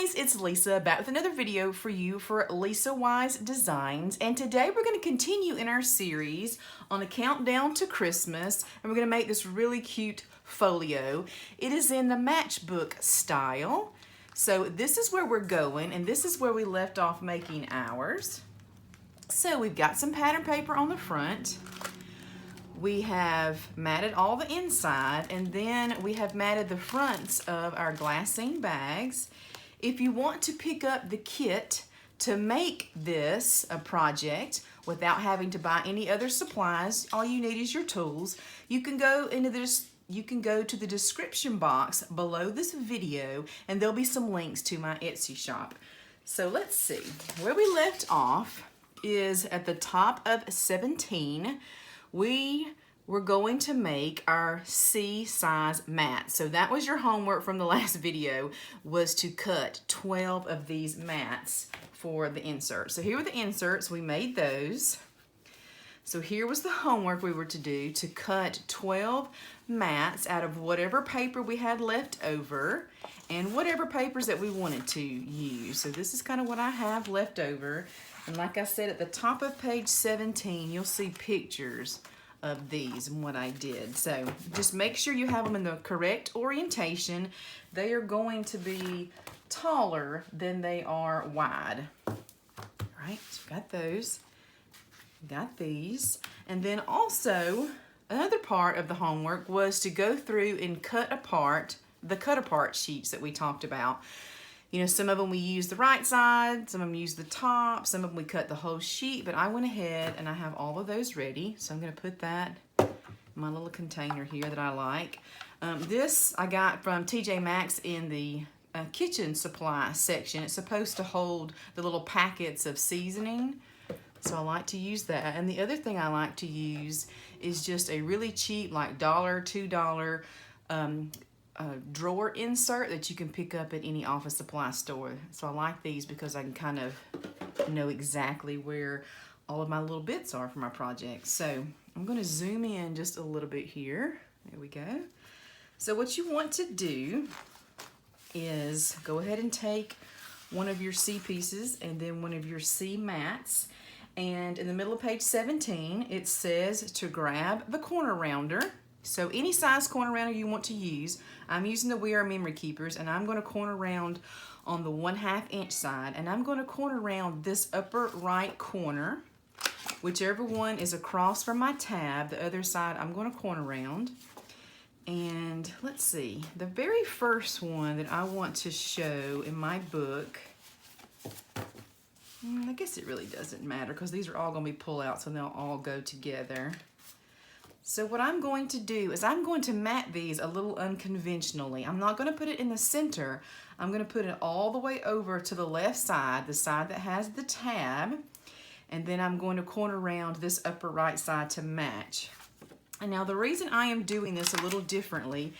guys, it's Lisa back with another video for you for Lisa Wise Designs, and today we're going to continue in our series on a countdown to Christmas, and we're going to make this really cute folio. It is in the matchbook style, so this is where we're going, and this is where we left off making ours. So we've got some pattern paper on the front. We have matted all the inside, and then we have matted the fronts of our glassine bags. If you want to pick up the kit to make this a project without having to buy any other supplies, all you need is your tools. You can go into this. You can go to the description box below this video, and there'll be some links to my Etsy shop. So let's see. Where we left off is at the top of 17. We were going to make our C size mat. So that was your homework from the last video, was to cut 12 of these mats for the inserts. So here were the inserts, we made those. So here was the homework we were to do, to cut 12 mats out of whatever paper we had left over and whatever papers that we wanted to use. So this is kind of what I have left over. And like I said, at the top of page 17, you'll see pictures of these and what I did. So just make sure you have them in the correct orientation. They are going to be taller than they are wide. All right, so got those. Got these. And then also, another part of the homework was to go through and cut apart the cut apart sheets that we talked about. You know, some of them we use the right side, some of them use the top, some of them we cut the whole sheet, but I went ahead and I have all of those ready. So I'm gonna put that in my little container here that I like. This I got from TJ Maxx in the kitchen supply section. It's supposed to hold the little packets of seasoning. So I like to use that. And the other thing I like to use is just a really cheap, like $1, $2 drawer insert that you can pick up at any office supply store. So I like these because I can kind of know exactly where all of my little bits are for my project. So I'm going to zoom in just a little bit here. There we go. So what you want to do is go ahead and take one of your C pieces and then one of your C mats. And in the middle of page 17, it says to grab the corner rounder. So any size corner rounder you want to use. I'm using the We Are Memory Keepers, and I'm going to corner round on the 1/2 inch side, and I'm going to corner round this upper right corner. Whichever one is across from my tab, the other side I'm going to corner round. And let's see, the very first one that I want to show in my book, I guess it really doesn't matter because these are all going to be pull outs and they'll all go together. So what I'm going to do is I'm going to mat these a little unconventionally. I'm not going to put it in the center. I'm going to put it all the way over to the left side, the side that has the tab, and then I'm going to corner round this upper right side to match. And now the reason I am doing this a little differently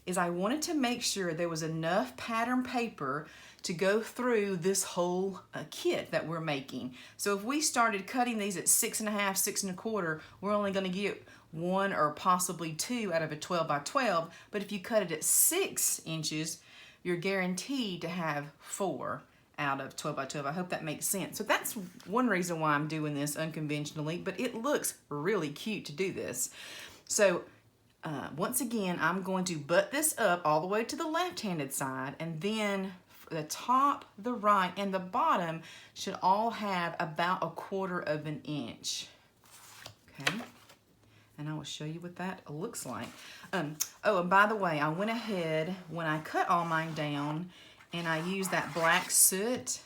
is I wanted to make sure there was enough pattern paper to go through this whole kit that we're making. So if we started cutting these at 6.5, 6 1/4, we're only going to get 1 or possibly 2 out of a 12 by 12. But if you cut it at 6 inches, you're guaranteed to have 4 out of 12 by 12. I hope that makes sense. So that's one reason why I'm doing this unconventionally, but it looks really cute to do this. So once again, I'm going to butt this up all the way to the left-handed side, and then the top, the right, and the bottom should all have about 1/4 inch. Okay, and I will show you what that looks like. Oh, and by the way, I went ahead when I cut all mine down, and I used that black soot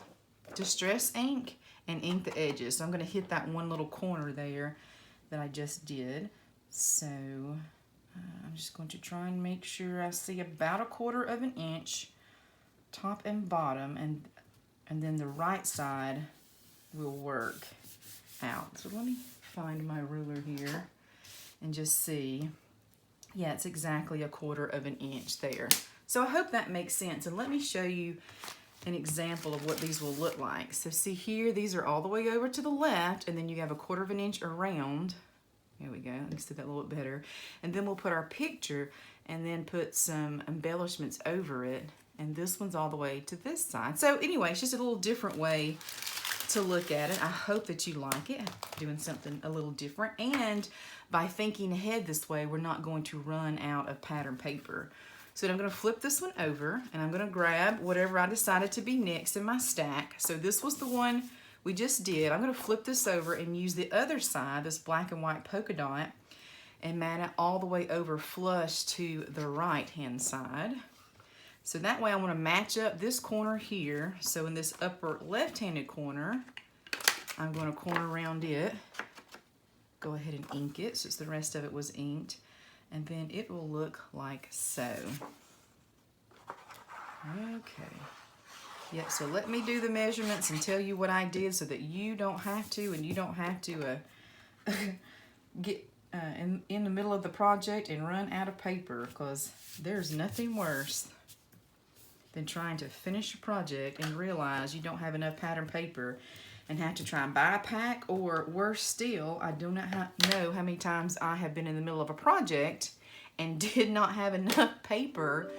distress ink and ink the edges. So I'm going to hit that one little corner there that I just did. So I'm just going to try and make sure I see about 1/4 inch top and bottom, and then the right side will work out. So let me find my ruler here and just see. Yeah, it's exactly 1/4 inch there. So I hope that makes sense, and let me show you an example of what these will look like. So see here, these are all the way over to the left, and then you have 1/4 inch around. There we go, you can see that a little bit better. And then we'll put our picture and then put some embellishments over it. and this one's all the way to this side. So anyway, it's just a little different way to look at it. I hope that you like it, doing something a little different. And by thinking ahead this way, we're not going to run out of pattern paper. So I'm going to flip this one over, and I'm going to grab whatever I decided to be next in my stack. So this was the one we just did. I'm going to flip this over and use the other side, this black and white polka dot, and mat it all the way over flush to the right hand side. So that way I want to match up this corner here. So in this upper left-handed corner, I'm going to corner around it. Go ahead and ink it since the rest of it was inked. And then it will look like so. Okay. Yep, so let me do the measurements and tell you what I did so that you don't have to, and you don't have to get in the middle of the project and run out of paper, because there's nothing worse than trying to finish a project and realize you don't have enough pattern paper and have to try and buy a pack, or worse still, I do not know how many times I have been in the middle of a project and did not have enough paper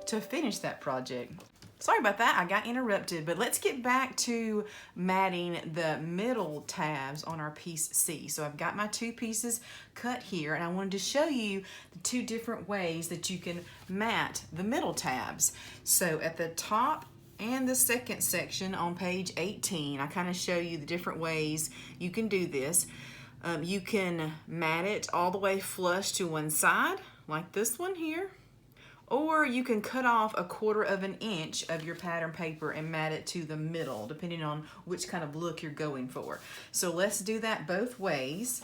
to finish that project. Sorry about that, I got interrupted, but let's get back to matting the middle tabs on our piece C. So I've got my two pieces cut here, and I wanted to show you the two different ways that you can mat the middle tabs. So at the top and the second section on page 18, I kind of show you the different ways you can do this. You can mat it all the way flush to one side, like this one here. Or you can cut off 1/4 of an inch of your pattern paper and mat it to the middle, depending on which kind of look you're going for. So let's do that both ways.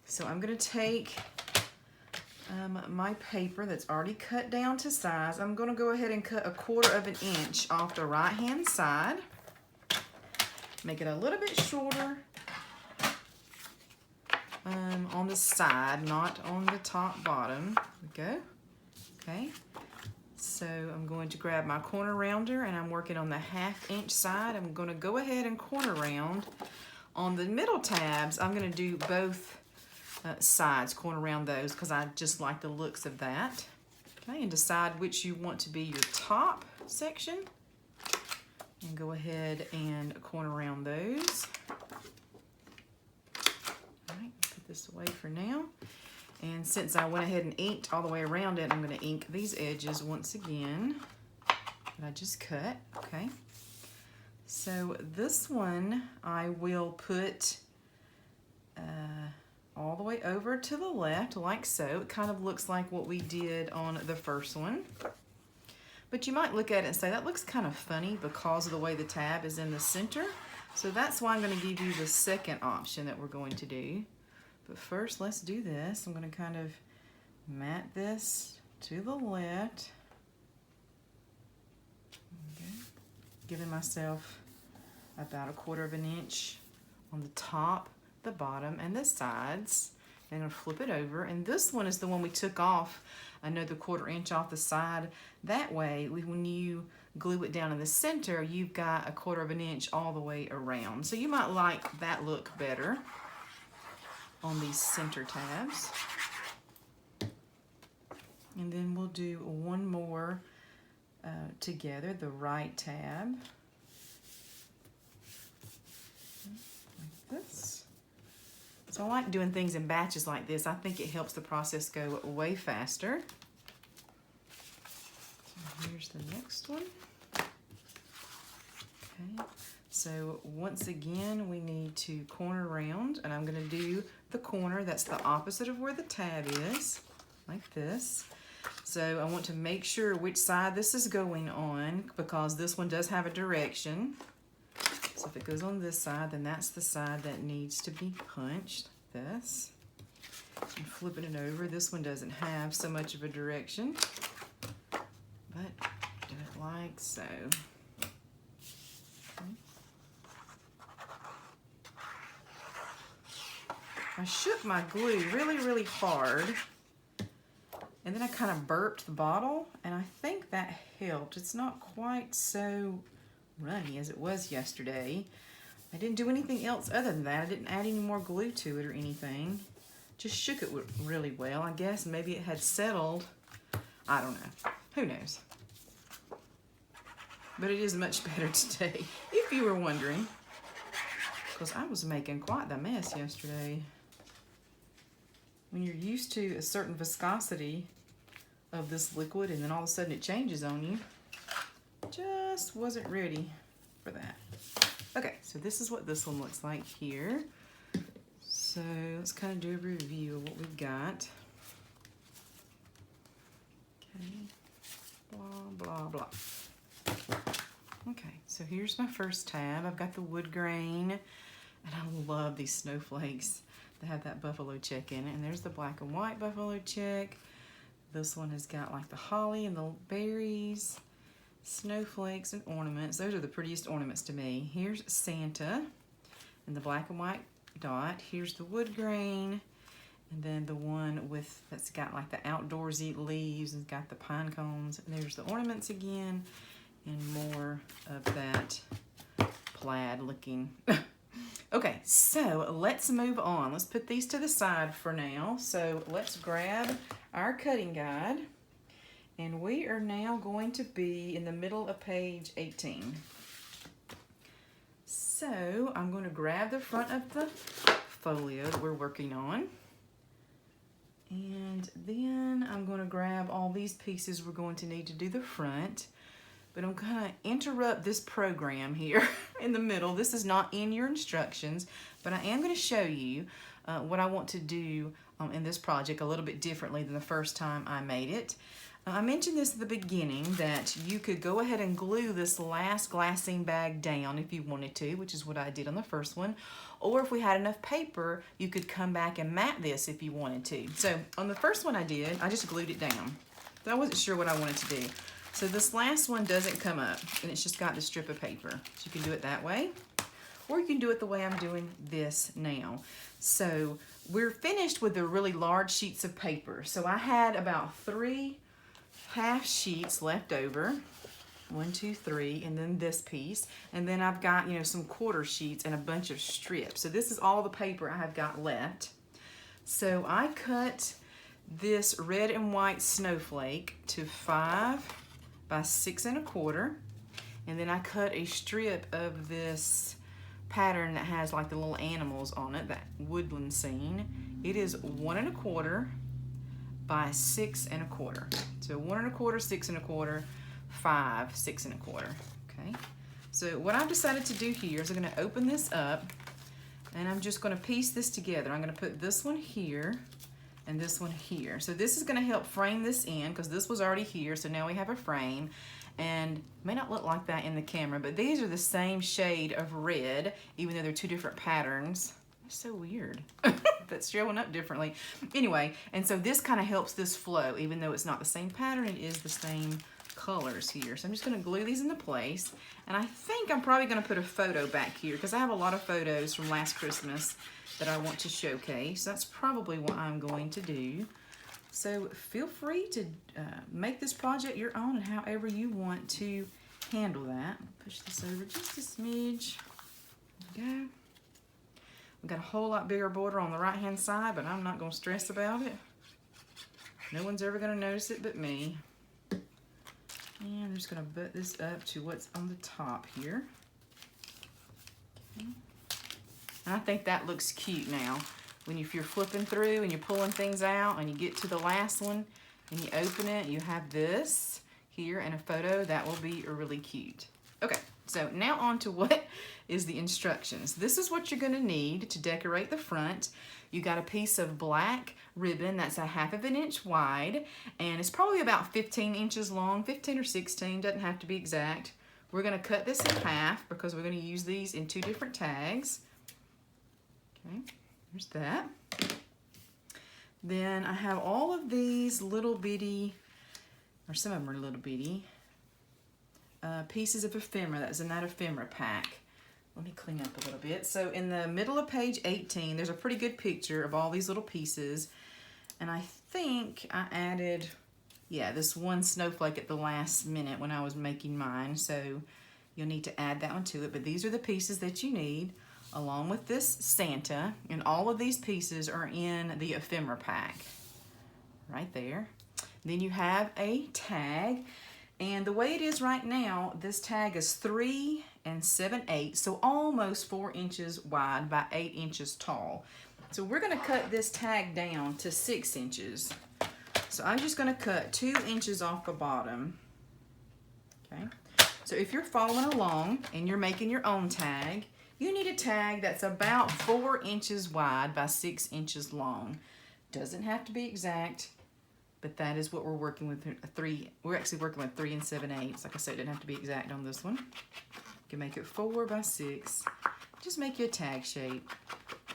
So I'm gonna take my paper that's already cut down to size. I'm gonna go ahead and cut 1/4 of an inch off the right-hand side. Make it a little bit shorter on the side, not on the top bottom. There we go. Okay, so I'm going to grab my corner rounder, and I'm working on the 1/2 inch side. I'm going to go ahead and corner round. On the middle tabs, I'm going to do both sides, corner round those, because I just like the looks of that. Okay, and decide which you want to be your top section. And go ahead and corner round those. All right, put this away for now. And since I went ahead and inked all the way around it, I'm going to ink these edges once again that I just cut. Okay. So this one I will put all the way over to the left, like so. It kind of looks like what we did on the first one. But you might look at it and say, that looks kind of funny because of the way the tab is in the center. So that's why I'm going to give you the second option that we're going to do. But first, let's do this. I'm going to kind of mat this to the left. Okay. Giving myself about 1/4 of an inch on the top, the bottom, and the sides. And I'm going to flip it over. And this one is the one we took off another 1/4 inch off the side. That way, when you glue it down in the center, you've got 1/4 of an inch all the way around. So you might like that look better on these center tabs. And then we'll do one more together, the right tab, like this. So I like doing things in batches like this. I think it helps the process go way faster. So here's the next one. Okay. So once again, we need to corner round, and I'm going to do the corner that's the opposite of where the tab is, like this. So I want to make sure which side this is going on, because this one does have a direction. So if it goes on this side, then that's the side that needs to be punched, this. I'm flipping it over. This one doesn't have so much of a direction, but do it like so. I shook my glue really, really hard, and then I kind of burped the bottle, and I think that helped. It's not quite so runny as it was yesterday. I didn't do anything else other than that. I didn't add any more glue to it or anything. Just shook it really well. I guess maybe it had settled. I don't know. Who knows? but it is much better today, if you were wondering. Because I was making quite the mess yesterday. When you're used to a certain viscosity of this liquid and then all of a sudden it changes on you, just wasn't ready for that. Okay, so this is what this one looks like here. So let's kind of do a review of what we've got. Okay, blah, blah, blah. Okay, so here's my first tab. I've got the wood grain, and I love these snowflakes that have that buffalo check in it. And there's the black and white buffalo check. This one has got like the holly and the berries, snowflakes and ornaments. Those are the prettiest ornaments to me. Here's Santa and the black and white dot. Here's the wood grain, and then the one with that's got like the outdoorsy leaves and got the pine cones. And there's the ornaments again, and more of that plaid looking. Okay, so let's move on. Let's put these to the side for now. So let's grab our cutting guide, and we are now going to be in the middle of page 18. So I'm going to grab the front of the folio that we're working on, and then I'm going to grab all these pieces we're going to need to do the front. But I'm going to interrupt this program here in the middle. This is not in your instructions, but I am going to show you what I want to do in this project a little bit differently than the first time I made it. I mentioned this at the beginning that you could go ahead and glue this last glassine bag down if you wanted to, which is what I did on the first one. Or if we had enough paper, you could come back and mat this if you wanted to. So on the first one I did, I just glued it down. So I wasn't sure what I wanted to do. So this last one doesn't come up, and it's just got the strip of paper. So you can do it that way, or you can do it the way I'm doing this now. So we're finished with the really large sheets of paper. So I had about 3 half sheets left over. 1, 2, 3, and then this piece. And then I've got, you know, some quarter sheets and a bunch of strips. So this is all the paper I have got left. So I cut this red and white snowflake to 5 by 6 1/4, and then I cut a strip of this pattern that has like the little animals on it, that woodland scene. It is 1 1/4 by 6 1/4. So 1 1/4, 6 1/4, 5, 6 1/4. Okay. So what I've decided to do here is I'm going to open this up, and I'm just going to piece this together. I'm going to put this one here and this one here. So this is going to help frame this in, because this was already here, so now we have a frame. And it may not look like that in the camera, but these are the same shade of red, even though they're 2 different patterns. It's so weird. That's showing up differently. Anyway, and so this kind of helps this flow, even though it's not the same pattern, it is the same colors here. So I'm just going to glue these into place, and I think I'm probably going to put a photo back here, because I have a lot of photos from last Christmas that I want to showcase. That's probably what I'm going to do. So feel free to make this project your own and however you want to handle that. Push this over just a smidge. There we go. We've got a whole lot bigger border on the right hand side, but I'm not going to stress about it. No one's ever going to notice it but me. And I'm just going to butt this up to what's on the top here. Okay. And I think that looks cute now. If you're flipping through and you're pulling things out and you get to the last one and you open it, you have this here and a photo. That will be really cute. Okay, so now on to what is the instructions. This is what you're going to need to decorate the front. You got a piece of black ribbon that's a 1/2 inch wide, and it's probably about 15 inches long, 15 or 16, doesn't have to be exact. We're going to cut this in half because we're going to use these in 2 different tags. Okay. There's that. Then I have all of these little bitty, or some of them are little bitty, pieces of ephemera. That's in that ephemera pack. Let me clean up a little bit. So in the middle of page 18, there's a pretty good picture of all these little pieces. And I think I added, yeah, this one snowflake at the last minute when I was making mine. So you'll need to add that one to it. But these are the pieces that you need, along with this Santa, and all of these pieces are in the ephemera pack right there. Then you have a tag, And the way it is right now, this tag is 3 7/8, so almost 4 inches wide by 8 inches tall. So we're gonna cut this tag down to 6 inches. So I'm just gonna cut 2 inches off the bottom, okay? So if you're following along and you're making your own tag, you need a tag that's about 4 inches wide by 6 inches long. Doesn't have to be exact, but that is what we're working with. We're actually working with 3 7/8. Like I said, it didn't have to be exact on this one. You can make it 4 by 6. Just make you a tag shape.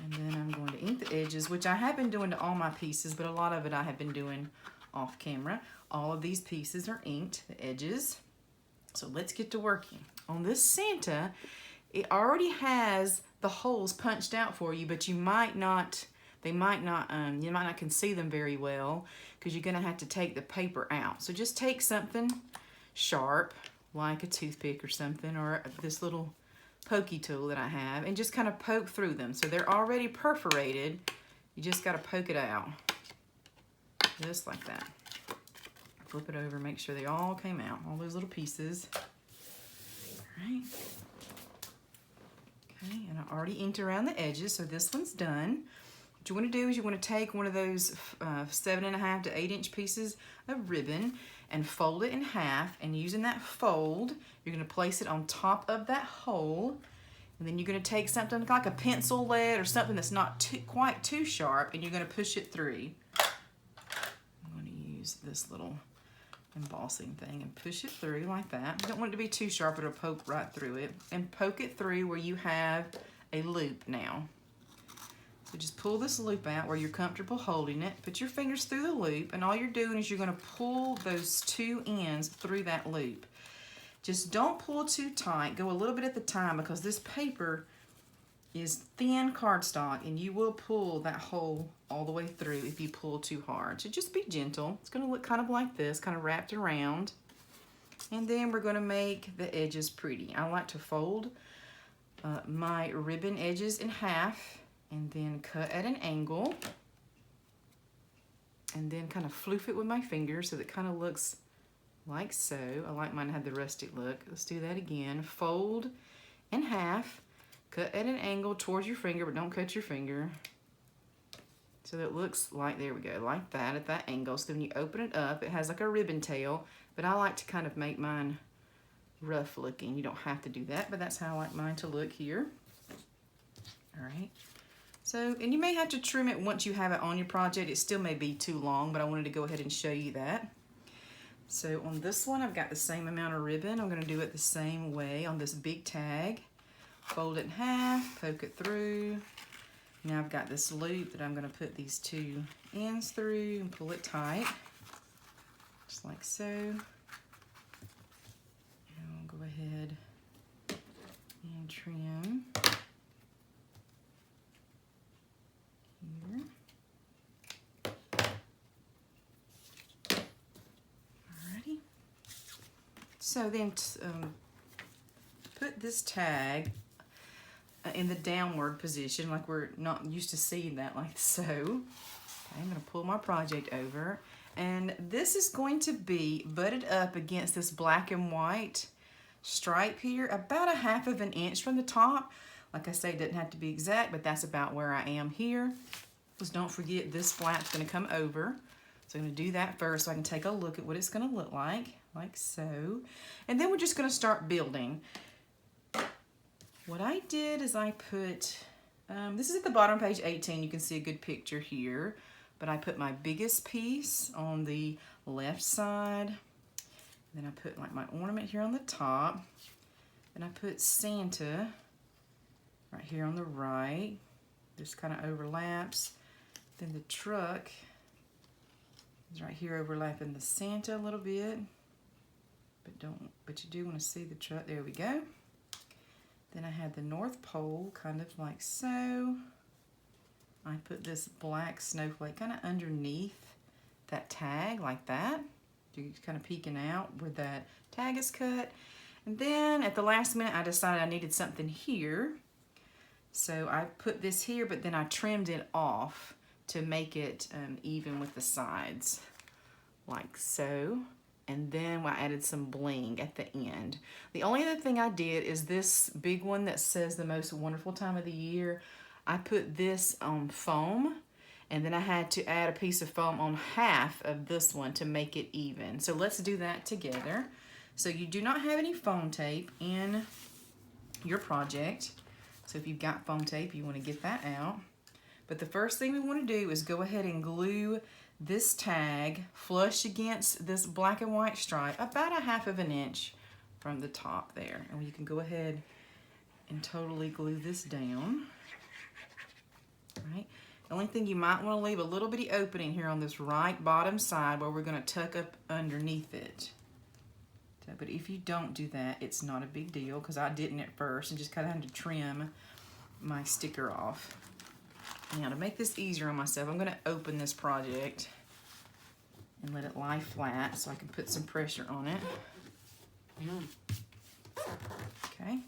And then I'm going to ink the edges, which I have been doing to all my pieces, but a lot of it I have been doing off camera. All of these pieces are inked, the edges. So let's get to working. On this Santa, it already has the holes punched out for you, but you might not can see them very well because you're gonna have to take the paper out. So just take something sharp, like a toothpick or something, or this little pokey tool that I have, and just kind of poke through them. So they're already perforated. You just gotta poke it out, just like that. Flip it over, make sure they all came out, all those little pieces. All right. Okay, and I already inked around the edges, so this one's done. What you want to do is you want to take one of those 7.5 to 8 inch pieces of ribbon and fold it in half, and using that fold, you're going to place it on top of that hole, and then you're going to take something like a pencil lead or something that's not quite too sharp, and you're going to push it through. I'm going to use this little embossing thing and push it through like that. You don't want it to be too sharp, it'll poke right through it. And poke it through where you have a loop now. So just pull this loop out where you're comfortable holding it. Put your fingers through the loop, and all you're doing is you're going to pull those 2 ends through that loop. Just don't pull too tight. Go a little bit at the time, because this paper is thin cardstock, and you will pull that hole all the way through if you pull too hard. So just be gentle. It's going to look kind of like this, kind of wrapped around. And then we're going to make the edges pretty. I like to fold my ribbon edges in half, and then cut at an angle, and then kind of floof it with my fingers so that it kind of looks like so. I like mine to have the rustic look. Let's do that again. Fold in half, cut at an angle towards your finger, but don't cut your finger. So that it looks like, there we go, like that, at that angle. So then you open it up, it has like a ribbon tail, but I like to kind of make mine rough looking. You don't have to do that, but that's how I like mine to look here. All right. So, and you may have to trim it once you have it on your project. It still may be too long, but I wanted to go ahead and show you that. So on this one, I've got the same amount of ribbon. I'm going to do it the same way on this big tag. Fold it in half, poke it through. Now I've got this loop that I'm going to put these 2 ends through and pull it tight, just like so. And I'll go ahead and trim. So then put this tag in the downward position, like we're not used to seeing that, like so. Okay, I'm going to pull my project over, and this is going to be butted up against this black and white stripe here, about 1/2 inch from the top. Like I say, it doesn't have to be exact, but that's about where I am here. Just don't forget this flap's going to come over. So I'm going to do that first so I can take a look at what it's going to look like so. And then we're just going to start building. What I did is I put, this is at the bottom of page 18, you can see a good picture here, but I put my biggest piece on the left side, then I put like my ornament here on the top, and I put Santa right here on the right, this kind of overlaps, then the truck is right here overlapping the Santa a little bit, but you do want to see the truck. There we go. Then I had the North Pole kind of like so. I put this black snowflake kind of underneath that tag like that. You're kind of peeking out where that tag is cut. And then at the last minute I decided I needed something here. So I put this here, but then I trimmed it off to make it even with the sides like so. and then I added some bling at the end. The only other thing I did is this big one that says the most wonderful time of the year. I put this on foam, and then I had to add a piece of foam on half of this one to make it even. So let's do that together. So you do not have any foam tape in your project. So if you've got foam tape, you want to get that out. But the first thing we want to do is go ahead and glue this tag flush against this black and white stripe about a half of an inch from the top there. And you can go ahead and totally glue this down. All right. The only thing you might want to leave a little bitty opening here on this right bottom side where we're going to tuck up underneath it. So, but if you don't do that, it's not a big deal, because I didn't at first and just kind of had to trim my sticker off. Now to make this easier on myself, I'm going to open this project and let it lie flat so I can put some pressure on it. Okay.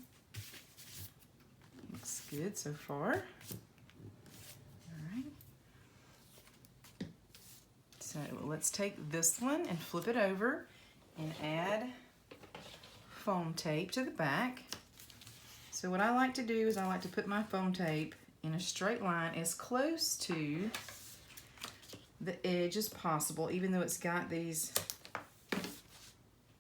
Looks good so far. Alright. So let's take this one and flip it over and add foam tape to the back. So what I like to do is I like to put my foam tape in a straight line as close to the edge as possible, even though it's got these,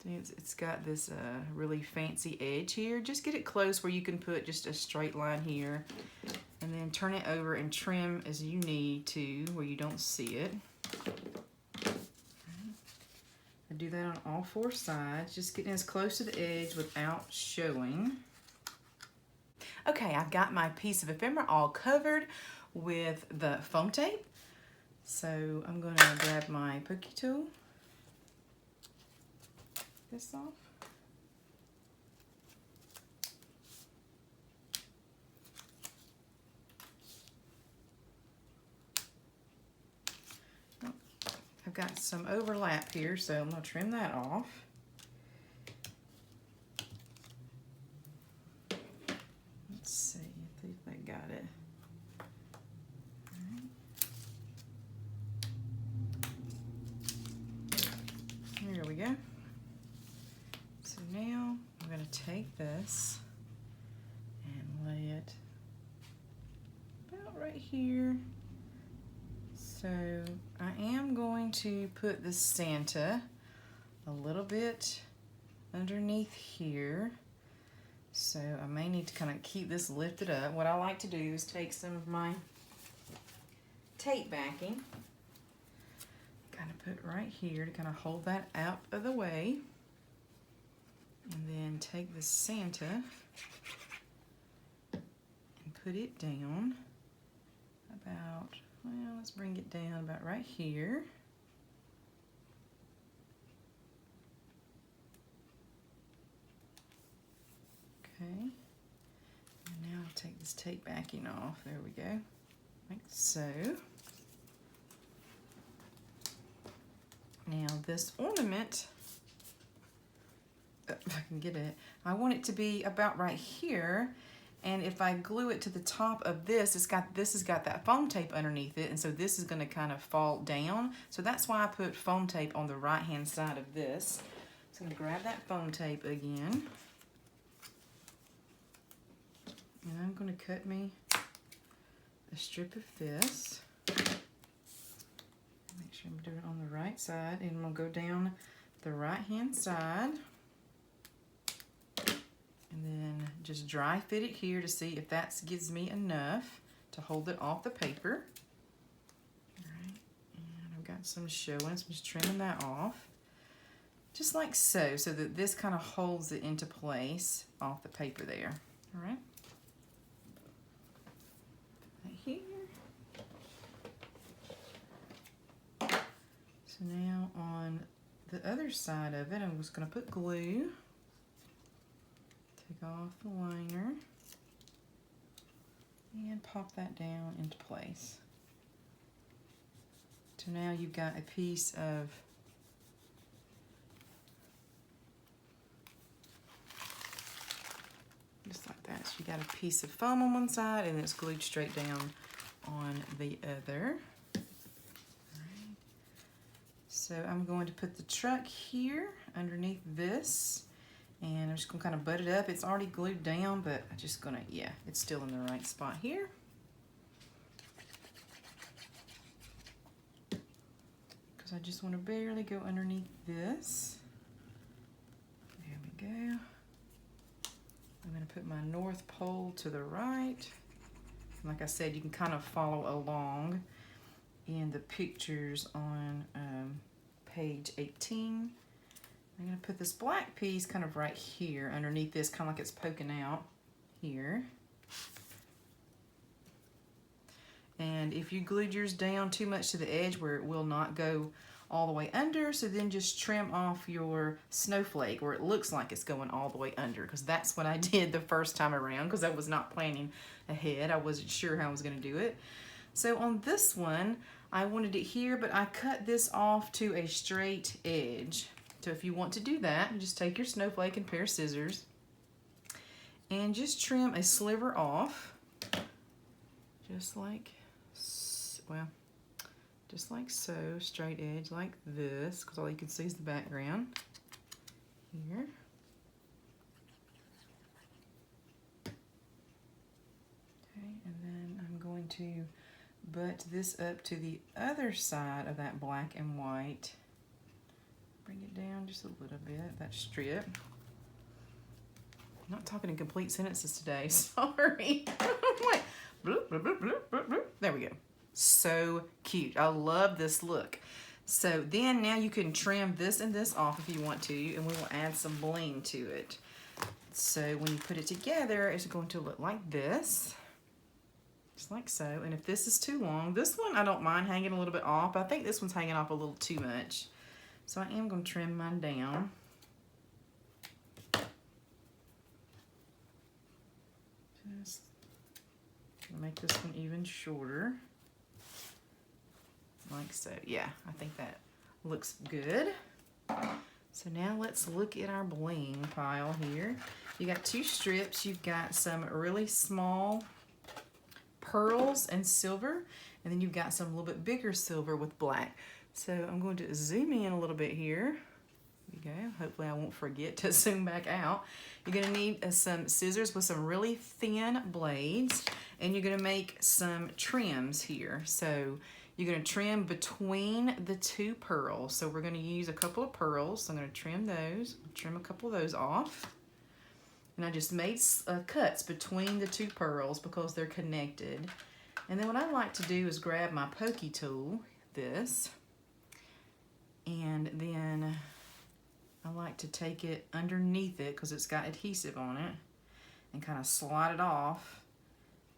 it's got this really fancy edge here. Just get it close where you can put just a straight line here, and then turn it over and trim as you need to where you don't see it. I do that on all four sides, just getting as close to the edge without showing. Okay, I've got my piece of ephemera all covered with the foam tape. So I'm going to grab my pokey tool, this off. Oh, I've got some overlap here, so I'm going to trim that off. Let's see if I got it. Here we go. So now I'm going to take this and lay it about right here. So I am going to put the Santa a little bit underneath here. So I may need to kind of keep this lifted up. What I like to do is take some of my tape backing, kind of put right here to kind of hold that out of the way, and then take the Santa and put it down about, well, let's bring it down about right here. Okay, and now I'll take this tape backing off. There we go, like so. Now this ornament, if I can get it, I want it to be about right here, and if I glue it to the top of this, this has got that foam tape underneath it, and so this is going to kind of fall down. So that's why I put foam tape on the right hand side of this. So I'm going to grab that foam tape again, and I'm going to cut me a strip of this. Make sure I'm doing it on the right side, and I'm going to go down the right hand side and then just dry fit it here to see if that gives me enough to hold it off the paper. Alright, and I've got some showing, so I'm just trimming that off just like so, so that this kind of holds it into place off the paper there. Alright, right here. So now on the other side of it, I'm just going to put glue, take off the liner, and pop that down into place. So now you've got a piece of just like that. So you got a piece of foam on one side, and it's glued straight down on the other. So So I'm going to put the truck here underneath this, and I'm just gonna kind of butt it up. It's already glued down, but I'm just gonna, yeah, it's still in the right spot here. Because I just want to barely go underneath this. There we go. I'm gonna put my North Pole to the right. Like I said, you can kind of follow along in the pictures on page 18. I'm gonna put this black piece kind of right here underneath this, kind of like it's poking out here. And if you glued yours down too much to the edge where it will not go all the way under, so then just trim off your snowflake where it looks like it's going all the way under, because that's what I did the first time around, because I was not planning ahead. I wasn't sure how I was gonna do it. So on this one, I wanted it here, but I cut this off to a straight edge. So if you want to do that, you just take your snowflake and pair of scissors and just trim a sliver off, just like, well, just like so, straight edge like this, because all you can see is the background here. Okay, and then I'm going to butt this up to the other side of that black and white. Bring it down just a little bit, that strip. I'm not talking in complete sentences today, sorry. I'm like, bloop, bloop, bloop, bloop, bloop, bloop. There we go. So cute. I love this look. So then now you can trim this and this off if you want to, and we will add some bling to it. So when you put it together, it's going to look like this. Just like so. And if this is too long, this one I don't mind hanging a little bit off. I think this one's hanging off a little too much. So I am going to trim mine down. Just make this one even shorter. Like so. Yeah, I think that looks good. So now let's look at our bling pile here. You got two strips. You've got some really small pearls and silver, and then you've got some a little bit bigger silver with black. So I'm going to zoom in a little bit here. There you go. Hopefully I won't forget to zoom back out. You're going to need some scissors with some really thin blades, and you're going to make some trims here. So you're going to trim between the two pearls. So we're going to use a couple of pearls. So I'm going to trim those, trim a couple of those off. And I just made cuts between the two pearls because they're connected. And then what I like to do is grab my pokey tool, this, and then I like to take it underneath it because it's got adhesive on it and kind of slide it off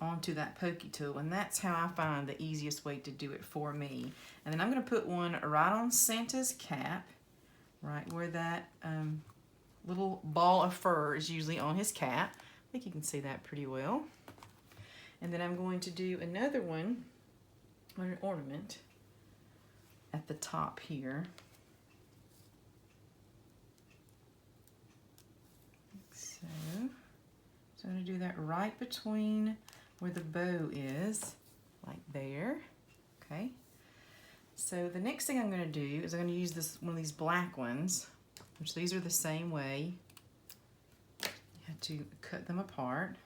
onto that pokey tool, and that's how I find the easiest way to do it for me. And then I'm going to put one right on Santa's cap, right where that little ball of fur is usually on his cap. I think you can see that pretty well. And then I'm going to do another one on an ornament at the top here. So I'm going to do that right between where the bow is, like there. Okay. So the next thing I'm going to do is I'm going to use this one of these black ones, which these are the same way. You have to cut them apart.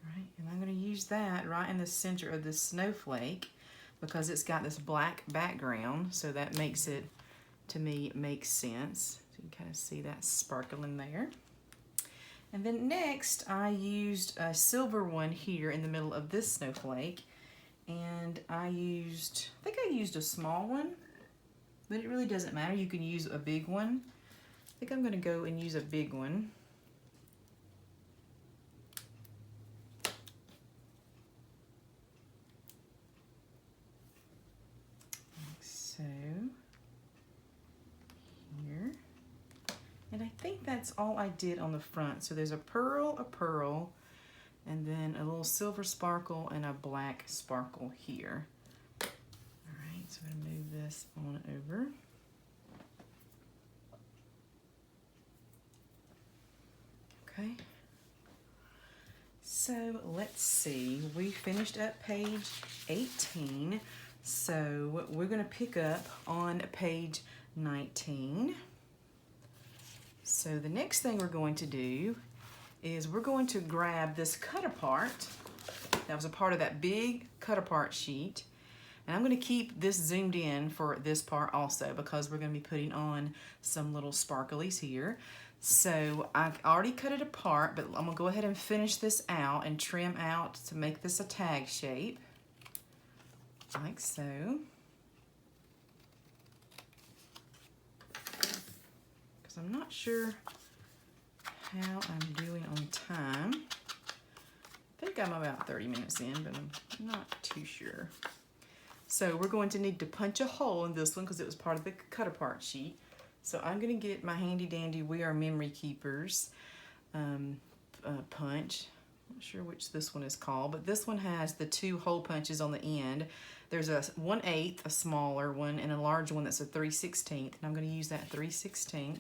Right, and I'm going to use that right in the center of this snowflake because it's got this black background, so that makes it, to me, make sense. So you can kind of see that sparkling there. And then next, I used a silver one here in the middle of this snowflake, and I think I used a small one, but it really doesn't matter. You can use a big one. I think I'm going to go and use a big one. So, here. And I think that's all I did on the front. So there's a pearl, and then a little silver sparkle and a black sparkle here. All right, so I'm gonna move this on over. Okay. So let's see, we finished up page 18. So we're going to pick up on page 19. So the next thing we're going to do is we're going to grab this cut apart. That was a part of that big cut apart sheet. And I'm going to keep this zoomed in for this part also because we're going to be putting on some little sparklies here. So I already cut it apart, but I'm going to go ahead and finish this out and trim out to make this a tag shape. Like so. Because I'm not sure how I'm doing on time. I think I'm about 30 minutes in, but I'm not too sure. So we're going to need to punch a hole in this one because it was part of the cut apart sheet. So I'm going to get my handy dandy We Are Memory Keepers punch. I'm not sure which this one is called, but this one has the 2 hole punches on the end. There's a 1/8, a smaller one, and a large one that's a 3/16. And I'm going to use that 3/16.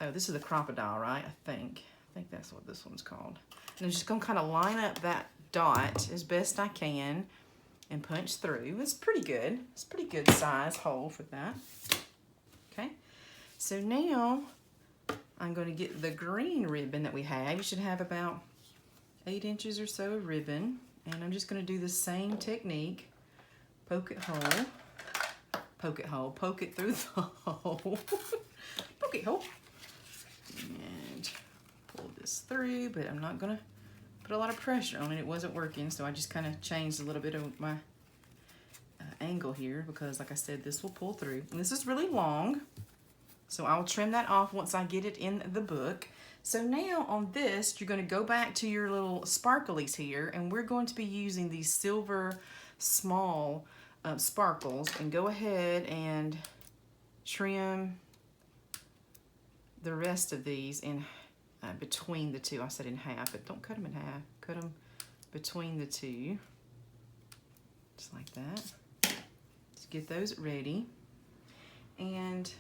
Oh, this is the crocodile, right? I think that's what this one's called. And I'm just going to kind of line up that dot as best I can and punch through. It's pretty good. It's a pretty good size hole for that. Okay, so now I'm going to get the green ribbon that we had. You should have about 8 inches or so of ribbon. And I'm just going to do the same technique. Poke it hole. Poke it hole. Poke it through the hole. Poke it hole. And pull this through, but I'm not going to put a lot of pressure on it. It wasn't working, so I just kind of changed a little bit of my angle here because, like I said, this will pull through. And this is really long, so I'll trim that off once I get it in the book. So now on this, you're going to go back to your little sparklies here, and we're going to be using these silver small sparkles, and go ahead and trim the rest of these in between the two. I said in half, but don't cut them in half. Cut them between the two, just like that. Just get those ready. And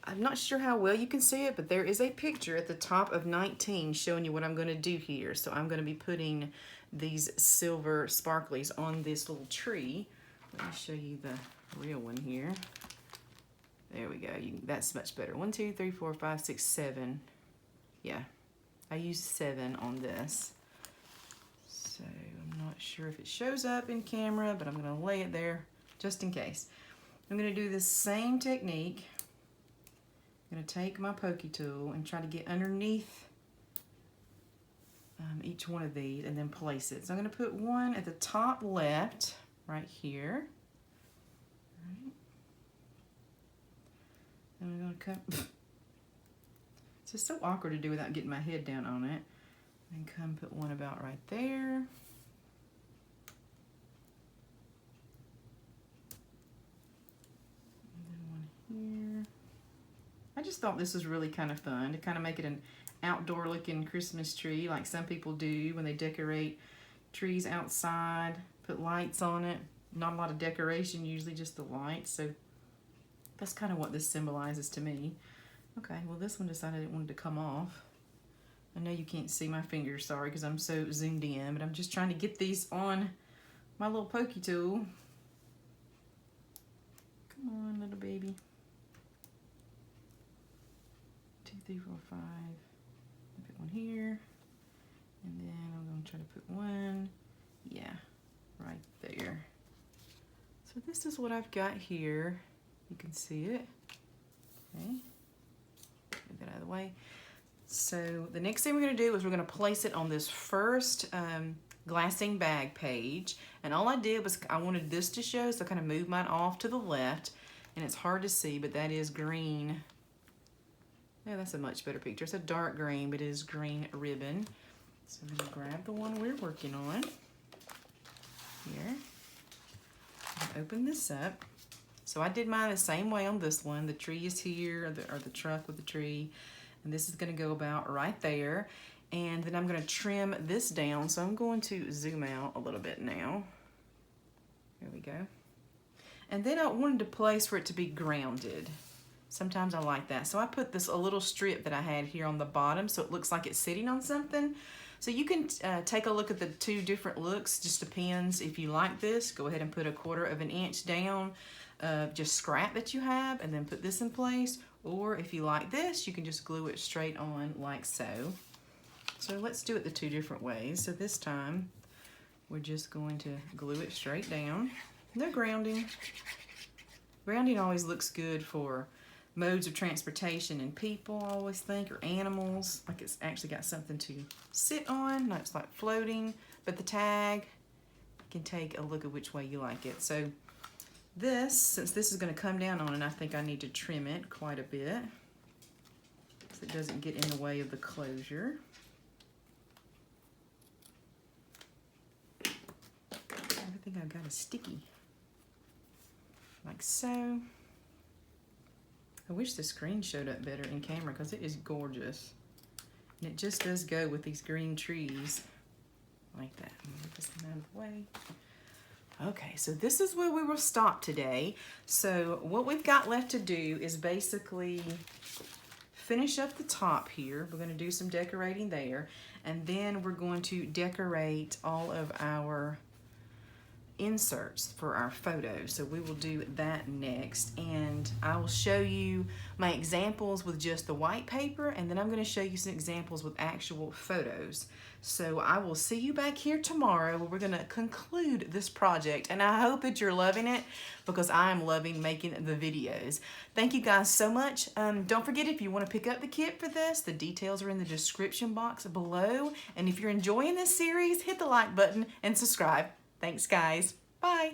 I'm not sure how well you can see it, but there is a picture at the top of 19 showing you what I'm going to do here. So I'm going to be putting these silver sparklies on this little tree. Let me show you the real one here. There we go. That's much better. 1, 2, 3, 4, 5, 6, 7. Yeah, I used 7 on this. So I'm not sure if it shows up in camera, but I'm going to lay it there just in case. I'm going to do the same technique. I'm going to take my pokey tool and try to get underneath each one of these and then place it. So I'm going to put one at the top left right here. All right. And I'm going to cut. It's just so awkward to do without getting my head down on it. And come put one about right there. And then one here. I just thought this was really kind of fun to kind of make it an outdoor looking Christmas tree like some people do when they decorate trees outside, put lights on it. Not a lot of decoration, usually just the lights. So that's kind of what this symbolizes to me. Okay, well this one decided it wanted to come off. I know you can't see my fingers, sorry, because I'm so zoomed in, but I'm just trying to get these on my little pokey tool. Come on, little baby. 2, 3, 4, 5. Put one here, and then I'm going to try to put one, yeah, right there. So this is what I've got here. You can see it. Okay, get that out of the way. So the next thing we're going to do is we're going to place it on this first glassine bag page. And all I did was I wanted this to show, so I kind of moved mine off to the left. And it's hard to see, but that is green. Yeah, that's a much better picture. It's a dark green, but it is green ribbon. So I'm going to grab the one we're working on here. And open this up. So I did mine the same way on this one. The tree is here, or the truck with the tree. And this is going to go about right there. And then I'm going to trim this down. So I'm going to zoom out a little bit now. There we go. And then I wanted a place for it to be grounded. Sometimes I like that. So I put this a little strip that I had here on the bottom so it looks like it's sitting on something. So you can take a look at the two different looks, just depends if you like this. Go ahead and put 1/4 of an inch down of just scrap that you have and then put this in place. Or if you like this, you can just glue it straight on like so. So let's do it the two different ways. So this time, we're just going to glue it straight down. No grounding. Grounding always looks good for modes of transportation and people, I always think, or animals. Like it's actually got something to sit on, not just like floating. But the tag, you can take a look at which way you like it. So this, since this is going to come down on it, I think I need to trim it quite a bit so it doesn't get in the way of the closure. I think I've got a sticky. Like so. I wish the screen showed up better in camera because it is gorgeous. And it just does go with these green trees. Like that. Move this one out of the way. Okay, so this is where we will stop today. So what we've got left to do is basically finish up the top here. We're going to do some decorating there. And then we're going to decorate all of our inserts for our photos. So we will do that next, and I will show you my examples with just the white paper, and then I'm going to show you some examples with actual photos. So I will see you back here tomorrow where we're going to conclude this project, and I hope that you're loving it because I am loving making the videos. Thank you guys so much. Don't forget, if you want to pick up the kit for this, the details are in the description box below, and if you're enjoying this series, hit the like button and subscribe. Thanks, guys. Bye.